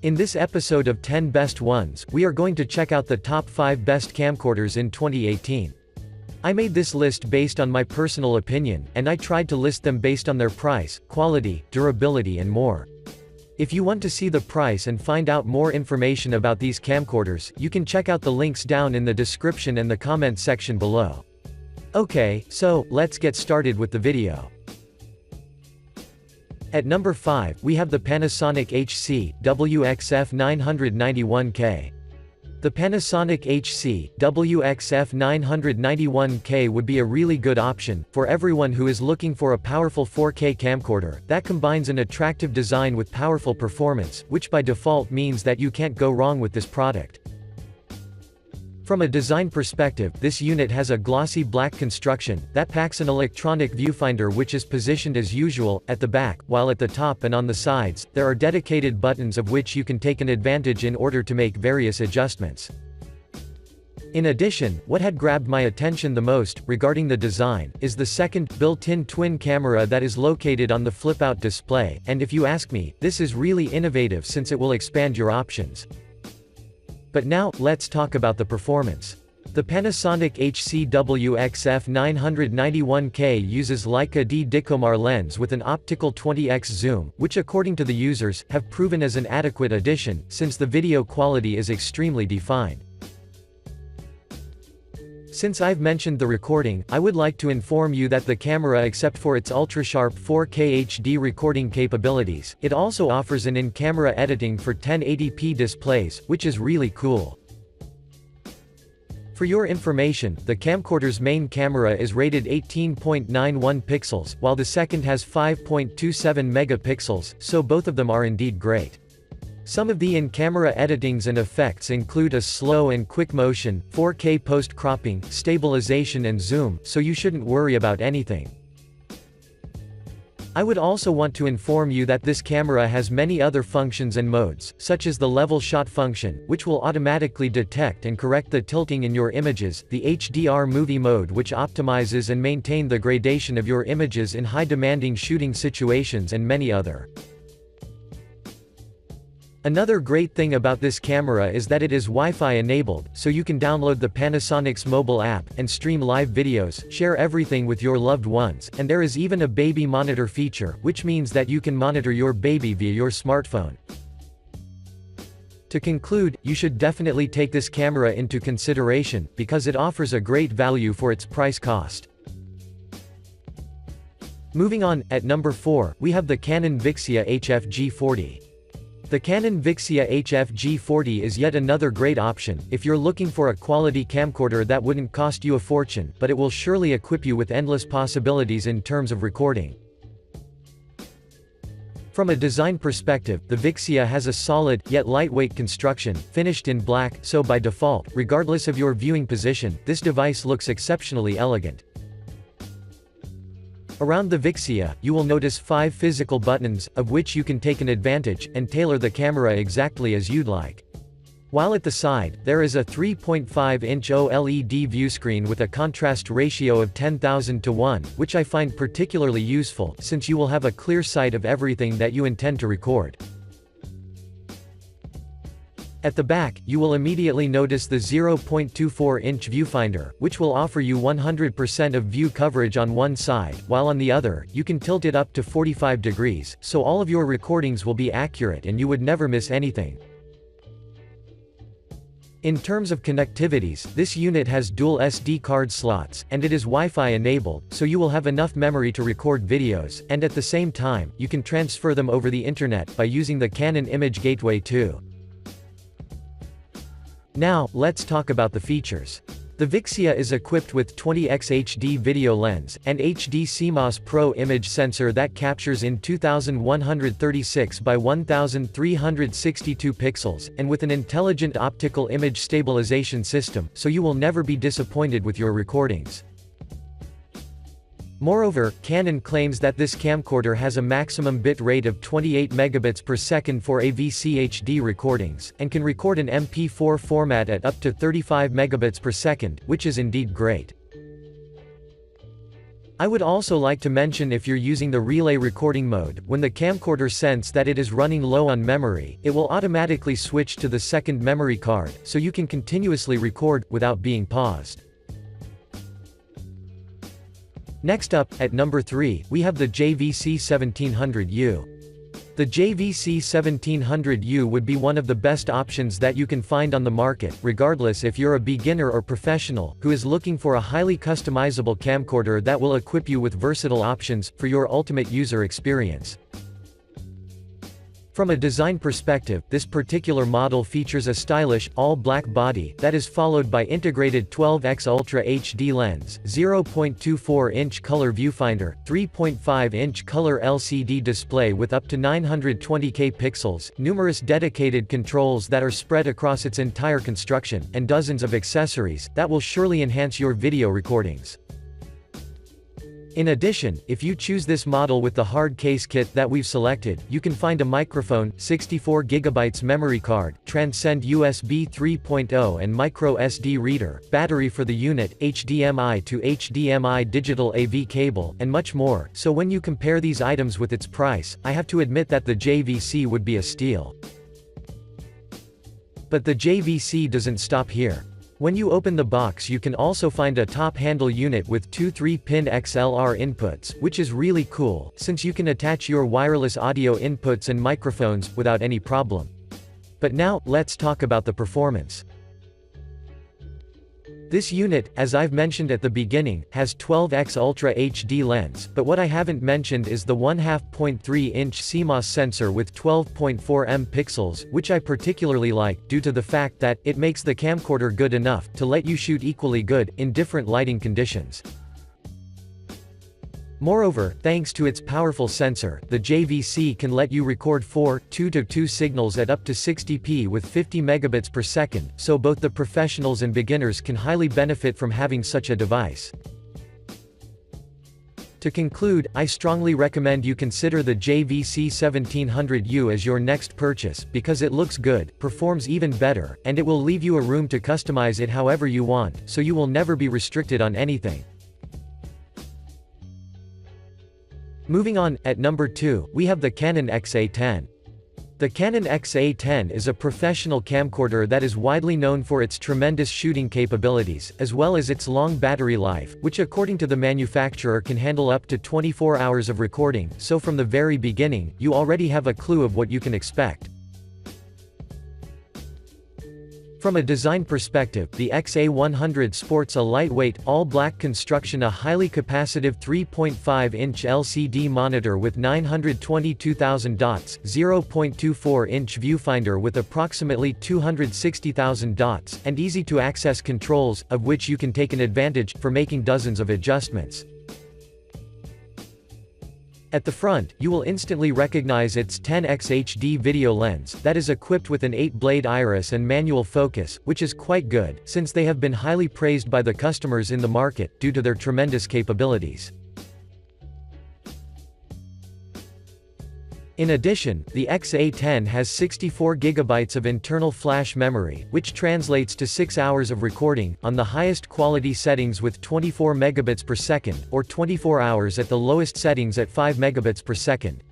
In this episode of 10 Best Ones, we are going to check out the top 5 best camcorders in 2018. I made this list based on my personal opinion, and I tried to list them based on their price, quality, durability and more. If you want to see the price and find out more information about these camcorders, you can check out the links down in the description and the comment section below. Okay, so, let's get started with the video. At number 5, we have the Panasonic HC-WXF991K. The Panasonic HC-WXF991K would be a really good option for everyone who is looking for a powerful 4K camcorder that combines an attractive design with powerful performance, which by default means that you can't go wrong with this product. From a design perspective, this unit has a glossy black construction that packs an electronic viewfinder which is positioned as usual, at the back, while at the top and on the sides, there are dedicated buttons of which you can take an advantage in order to make various adjustments. In addition, what had grabbed my attention the most, regarding the design, is the second, built-in twin camera that is located on the flip-out display, and if you ask me, this is really innovative since it will expand your options. But now, let's talk about the performance. The Panasonic HC-WXF991K uses Leica D-Dicomar lens with an optical 20x zoom, which according to the users, have proven as an adequate addition, since the video quality is extremely defined. Since I've mentioned the recording, I would like to inform you that the camera, except for its ultra-sharp 4K HD recording capabilities, it also offers an in-camera editing for 1080p displays, which is really cool. For your information, the camcorder's main camera is rated 18.91 pixels, while the second has 5.27 megapixels, so both of them are indeed great. Some of the in-camera editings and effects include a slow and quick motion, 4K post-cropping, stabilization and zoom, so you shouldn't worry about anything. I would also want to inform you that this camera has many other functions and modes, such as the level shot function, which will automatically detect and correct the tilting in your images, the HDR movie mode which optimizes and maintains the gradation of your images in high-demanding shooting situations and many other. Another great thing about this camera is that it is Wi-Fi enabled, so you can download the Panasonic's mobile app, and stream live videos, share everything with your loved ones, and there is even a baby monitor feature, which means that you can monitor your baby via your smartphone. To conclude, you should definitely take this camera into consideration, because it offers a great value for its price cost. Moving on, at number 4, we have the Canon Vixia HF-G40. The Canon Vixia HF-G40 is yet another great option, if you're looking for a quality camcorder that wouldn't cost you a fortune, but it will surely equip you with endless possibilities in terms of recording. From a design perspective, the Vixia has a solid, yet lightweight construction, finished in black, so by default, regardless of your viewing position, this device looks exceptionally elegant. Around the Vixia, you will notice 5 physical buttons, of which you can take an advantage, and tailor the camera exactly as you'd like. While at the side, there is a 3.5-inch OLED viewscreen with a contrast ratio of 10,000:1, which I find particularly useful, since you will have a clear sight of everything that you intend to record. At the back, you will immediately notice the 0.24-inch viewfinder, which will offer you 100% of view coverage on one side, while on the other, you can tilt it up to 45 degrees, so all of your recordings will be accurate and you would never miss anything. In terms of connectivities, this unit has dual SD card slots, and it is Wi-Fi enabled, so you will have enough memory to record videos, and at the same time, you can transfer them over the internet by using the Canon Image Gateway too. Now, let's talk about the features. The Vixia is equipped with 20x HD video lens, and HD CMOS Pro image sensor that captures in 2136 by 1362 pixels, and with an intelligent optical image stabilization system, so you will never be disappointed with your recordings. Moreover, Canon claims that this camcorder has a maximum bit rate of 28 megabits per second for AVC HD recordings, and can record an MP4 format at up to 35 megabits per second, which is indeed great. I would also like to mention, if you're using the relay recording mode, when the camcorder senses that it is running low on memory, it will automatically switch to the second memory card, so you can continuously record, without being paused. Next up, at number 3, we have the JVC-1700U. The JVC-1700U would be one of the best options that you can find on the market, regardless if you're a beginner or professional, who is looking for a highly customizable camcorder that will equip you with versatile options, for your ultimate user experience. From a design perspective, this particular model features a stylish, all-black body, that is followed by integrated 12x Ultra HD lens, 0.24-inch color viewfinder, 3.5-inch color LCD display with up to 920K pixels, numerous dedicated controls that are spread across its entire construction, and dozens of accessories, that will surely enhance your video recordings. In addition, if you choose this model with the hard case kit that we've selected, you can find a microphone, 64GB memory card, Transcend USB 3.0 and micro SD reader, battery for the unit, HDMI to HDMI digital AV cable, and much more. So when you compare these items with its price, I have to admit that the JVC would be a steal. But the JVC doesn't stop here. When you open the box, you can also find a top handle unit with two 3-pin XLR inputs, which is really cool, since you can attach your wireless audio inputs and microphones, without any problem. But now, let's talk about the performance. This unit, as I've mentioned at the beginning, has 12x Ultra HD lens, but what I haven't mentioned is the 1/2.3-inch CMOS sensor with 12.4 pixels, which I particularly like, due to the fact that it makes the camcorder good enough to let you shoot equally good, in different lighting conditions. Moreover, thanks to its powerful sensor, the JVC can let you record 2:2 signals at up to 60p with 50 megabits per second, so both the professionals and beginners can highly benefit from having such a device. To conclude, I strongly recommend you consider the JVC-1700U as your next purchase, because it looks good, performs even better, and it will leave you a room to customize it however you want, so you will never be restricted on anything. Moving on, at number 2, we have the Canon XA10. The Canon XA10 is a professional camcorder that is widely known for its tremendous shooting capabilities, as well as its long battery life, which according to the manufacturer can handle up to 24 hours of recording, so from the very beginning, you already have a clue of what you can expect. From a design perspective, the XA100 sports a lightweight, all-black construction, a highly capacitive 3.5-inch LCD monitor with 922,000 dots, 0.24-inch viewfinder with approximately 260,000 dots, and easy-to-access controls, of which you can take an advantage, for making dozens of adjustments. At the front, you will instantly recognize its 10x HD video lens, that is equipped with an 8-blade iris and manual focus, which is quite good, since they have been highly praised by the customers in the market, due to their tremendous capabilities. In addition, the XA10 has 64GB of internal flash memory, which translates to 6 hours of recording, on the highest quality settings with 24 megabits per second, or 24 hours at the lowest settings at 5 megabits per second.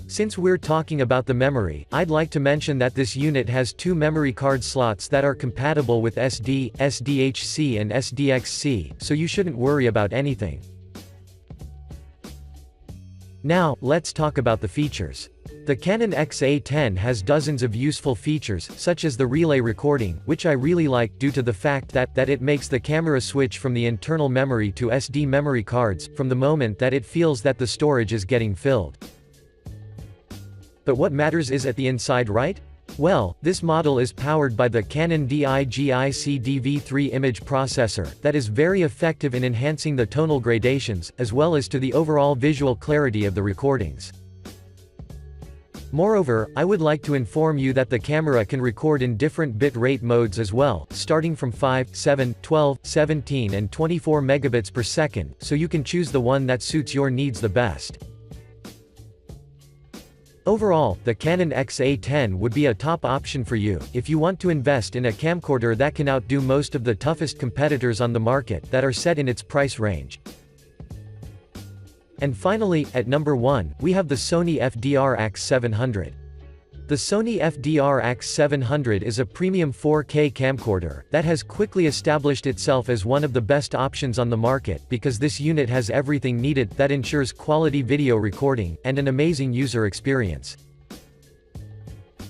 Since we're talking about the memory, I'd like to mention that this unit has 2 memory card slots that are compatible with SD, SDHC and SDXC, so you shouldn't worry about anything. Now, let's talk about the features. The Canon XA10 has dozens of useful features, such as the relay recording, which I really like, due to the fact that it makes the camera switch from the internal memory to SD memory cards, from the moment that it feels that the storage is getting filled. But what matters is at the inside, right? Well, this model is powered by the Canon DIGIC DV3 image processor, that is very effective in enhancing the tonal gradations, as well as to the overall visual clarity of the recordings. Moreover, I would like to inform you that the camera can record in different bit rate modes as well, starting from 5, 7, 12, 17 and 24 megabits per second, so you can choose the one that suits your needs the best. Overall, the Canon XA10 would be a top option for you, if you want to invest in a camcorder that can outdo most of the toughest competitors on the market that are set in its price range. And finally, at number 1, we have the Sony FDR-AX700. The Sony FDR-AX700 is a premium 4K camcorder that has quickly established itself as one of the best options on the market because this unit has everything needed that ensures quality video recording and an amazing user experience.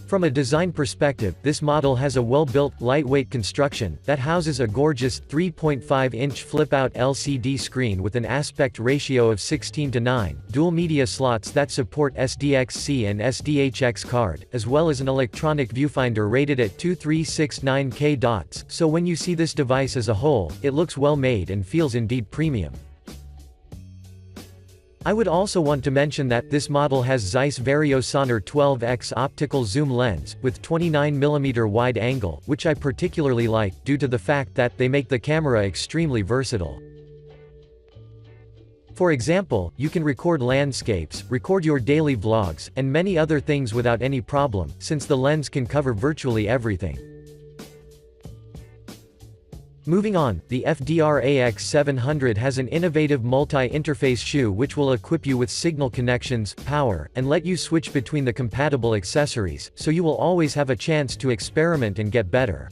From a design perspective, this model has a well-built, lightweight construction that houses a gorgeous 3.5-inch flip-out LCD screen with an aspect ratio of 16:9, dual media slots that support SDXC and SDHX card, as well as an electronic viewfinder rated at 2369K dots, so when you see this device as a whole, it looks well made and feels indeed premium. I would also want to mention that this model has Zeiss Vario Sonor 12x optical zoom lens, with 29mm wide angle, which I particularly like, due to the fact that they make the camera extremely versatile. For example, you can record landscapes, record your daily vlogs, and many other things without any problem, since the lens can cover virtually everything. Moving on, the FDR-AX700 has an innovative multi-interface shoe which will equip you with signal connections, power, and let you switch between the compatible accessories, so you will always have a chance to experiment and get better.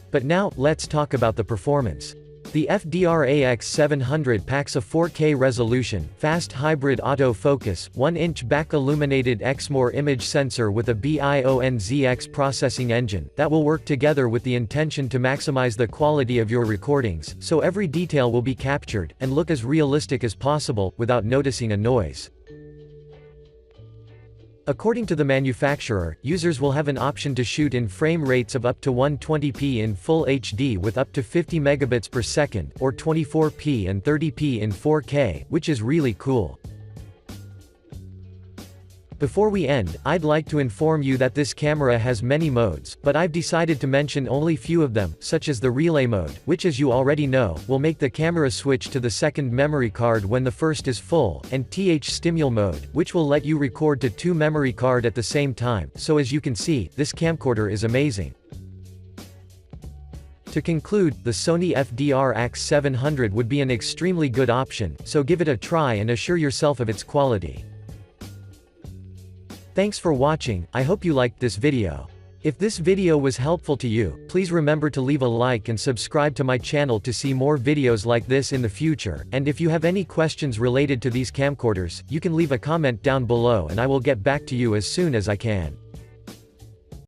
But now, let's talk about the performance. The FDR-AX700 packs a 4K resolution, fast hybrid autofocus, 1-inch back-illuminated Exmor image sensor with a BIONZX processing engine, that will work together with the intention to maximize the quality of your recordings, so every detail will be captured, and look as realistic as possible, without noticing a noise. According to the manufacturer, users will have an option to shoot in frame rates of up to 120p in Full HD with up to 50 megabits per second, or 24p and 30p in 4K, which is really cool. Before we end, I'd like to inform you that this camera has many modes, but I've decided to mention only few of them, such as the relay mode, which as you already know, will make the camera switch to the second memory card when the first is full, and stimul mode, which will let you record to 2 memory card at the same time, so as you can see, this camcorder is amazing. To conclude, the Sony FDR-AX700 would be an extremely good option, so give it a try and assure yourself of its quality. Thanks for watching, I hope you liked this video. If this video was helpful to you, please remember to leave a like and subscribe to my channel to see more videos like this in the future, and if you have any questions related to these camcorders, you can leave a comment down below and I will get back to you as soon as I can.